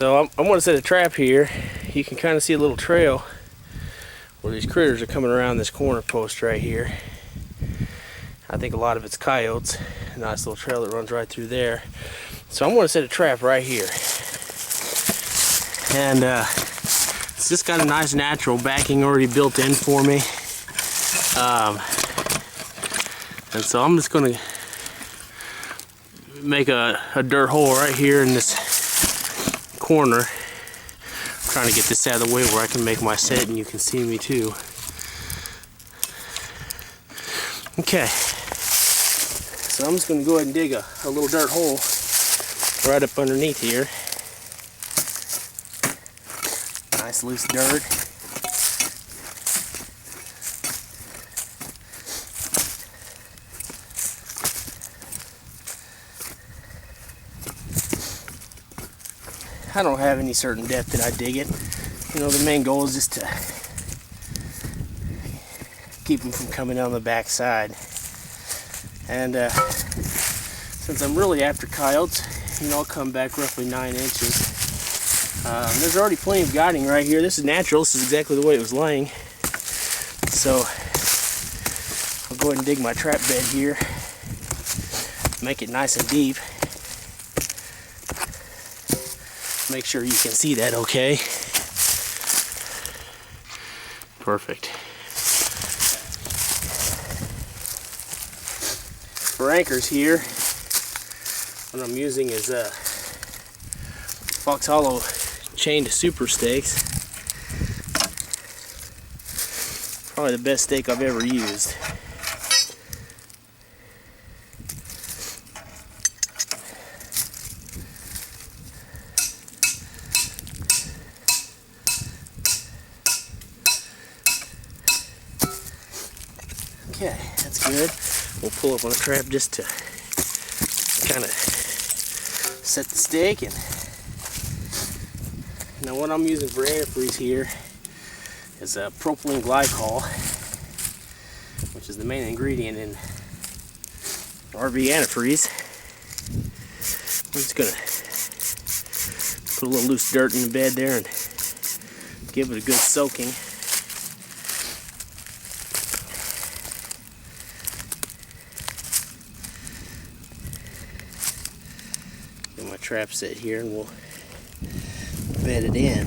So I'm going to set a trap here. You can kind of see a little trail where these critters are coming around this corner post right here. I think a lot of it's coyotes. A nice little trail that runs right through there. So I'm going to set a trap right here. And it's just got a nice natural backing already built in for me. And so I'm just going to make a dirt hole right here in this corner. I'm trying to get this out of the way where I can make my set and you can see me too. Okay, so I'm just going to go ahead and dig a little dirt hole right up underneath here. Nice loose dirt. I don't have any certain depth that I dig it. You know, the main goal is just to keep them from coming down the back side. And since I'm really after coyotes, you know, I'll come back roughly 9 inches. There's already plenty of guiding right here. This is natural. This is exactly the way it was laying. So I'll go ahead and dig my trap bed here. Make it nice and deep. Make sure you can see that okay. Perfect. For anchors here, what I'm using is Fox Hollow chained super stakes. Probably the best stake I've ever used. Okay, that's good. We'll pull up on the trap just to kind of set the stake. And now what I'm using for antifreeze here is propylene glycol, which is the main ingredient in RV antifreeze. I'm just gonna put a little loose dirt in the bed there and give it a good soaking. My trap set here and we'll bed it in.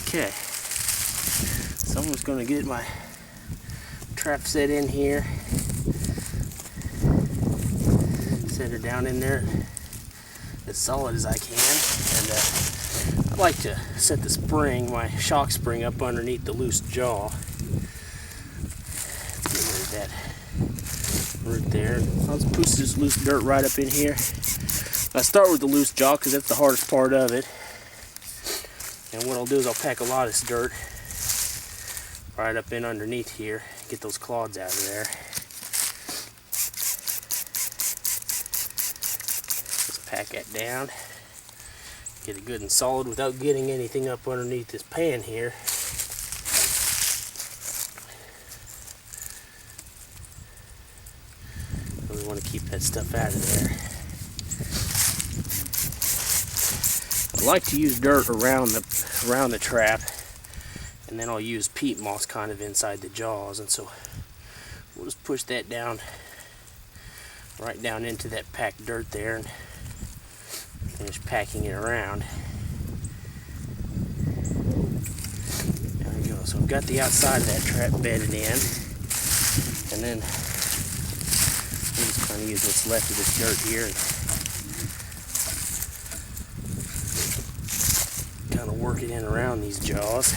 Okay, so I'm just going to get my trap set in here, set her down in there as solid as I can, and I like to set the spring, my shock spring, up underneath the loose jaw. That root there. I'll just push this loose dirt right up in here. I start with the loose jaw because that's the hardest part of it. And what I'll do is I'll pack a lot of this dirt right up in underneath here. Get those clods out of there. Just pack that down. Get it good and solid without getting anything up underneath this pan here. We want to keep that stuff out of there. I like to use dirt around the trap, and then I'll use peat moss kind of inside the jaws, and so we'll just push that down right down into that packed dirt there and finish packing it around. There we go. So I've got the outside of that trap bedded in, and then I'm just going to use what's left of this dirt here and kind of work it in around these jaws.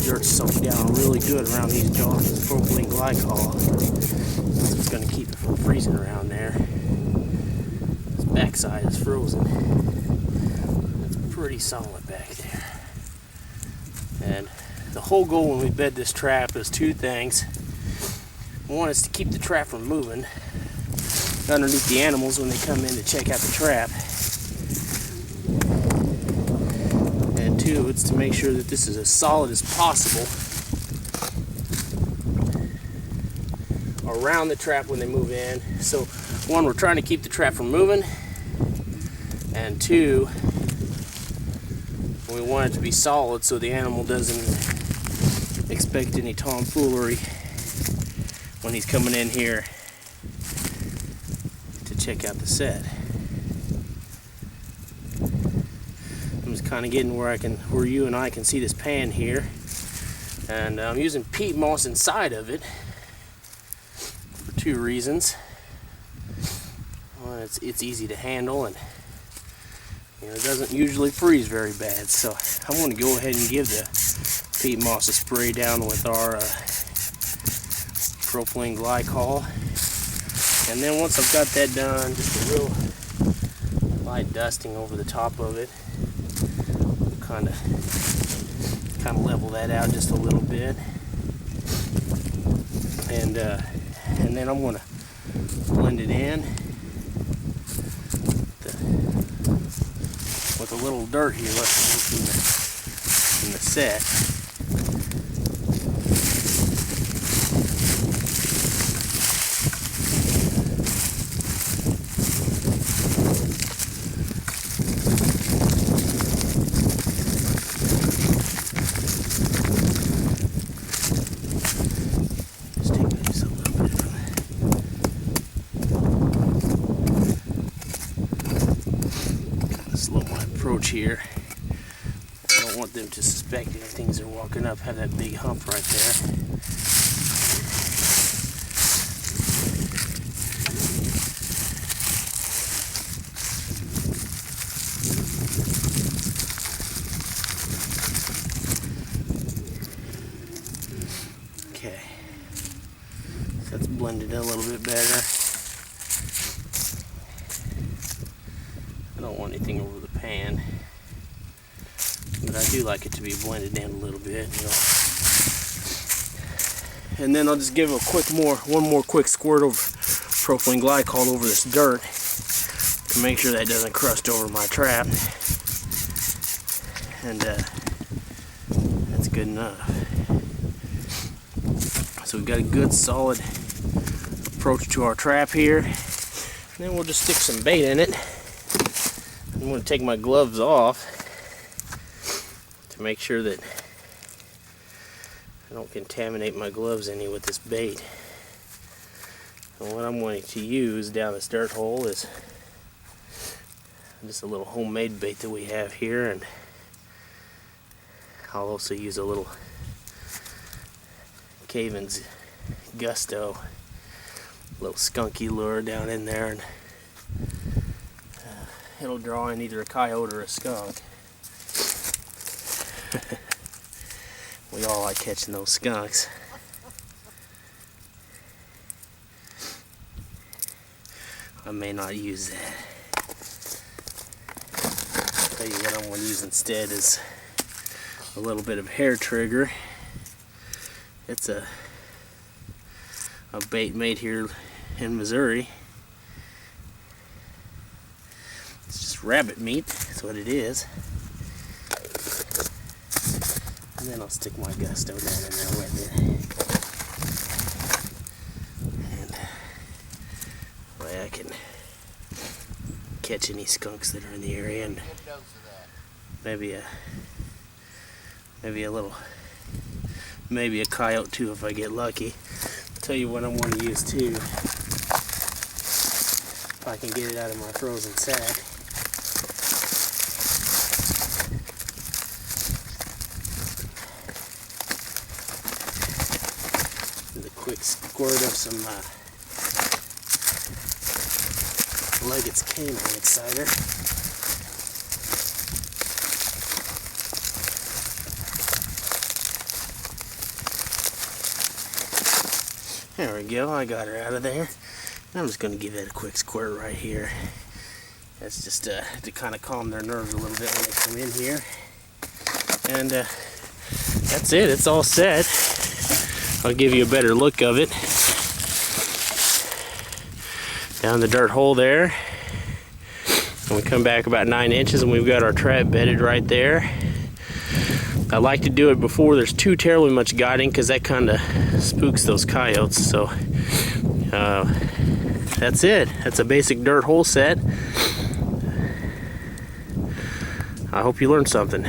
Dirt soaked down really good around these jaws with propylene glycol. It's going to keep it from freezing around there. Let's back backside is frozen. It's pretty solid back there. And the whole goal when we bed this trap is two things. One is to keep the trap from moving underneath the animals when they come in to check out the trap. And two, it's to make sure that this is as solid as possible around the trap when they move in. So one, we're trying to keep the trap from moving, and two, we want it to be solid so the animal doesn't expect any tomfoolery when he's coming in here to check out the set. I'm just kind of getting where you and I can see this pan here, and I'm using peat moss inside of it for two reasons. One, it's easy to handle, and it doesn't usually freeze very bad. So I'm going to go ahead and give the peat moss a spray down with our propylene glycol, and then once I've got that done, just a real light dusting over the top of it. Kind of level that out just a little bit, and then I'm going to blend it in with a little dirt here left over from the set. Here, I don't want them to suspect anything as they're walking up. Have that big hump right there. Okay, so that's blended in a little bit better. I don't want anything over the pan, but I do like it to be blended in a little bit, And then I'll just give one more quick squirt of propylene glycol over this dirt to make sure that doesn't crust over my trap, and that's good enough. So we've got a good solid approach to our trap here, and then we'll just stick some bait in it. I'm going to take my gloves off to make sure that I don't contaminate my gloves any with this bait. And what I'm going to use down this dirt hole is just a little homemade bait that we have here, and I'll also use a little Caven's Gusto, a little skunky lure down in there, and it'll draw in either a coyote or a skunk. We all like catching those skunks. I may not use that. I'll tell you what I'm going to use instead is a little bit of hair trigger. It's a bait made here in Missouri. It's just rabbit meat, that's what it is. And then I'll stick my Gusto down in there with it. And that way I can catch any skunks that are in the area, and maybe a coyote too if I get lucky. I'll tell you what I'm going to use too, if I can get it out of my frozen sack. A quick squirt of some Leggett's Canine Exciter. There we go, I got her out of there. I'm just going to give that a quick squirt right here. That's just to kind of calm their nerves a little bit when they come in here. And that's it. It's all set. I'll give you a better look of it. Down the dirt hole there. And we come back about 9 inches and we've got our trap bedded right there. I like to do it before there's too terribly much guiding because that kind of spooks those coyotes. So that's it. That's a basic dirt hole set. I hope you learned something.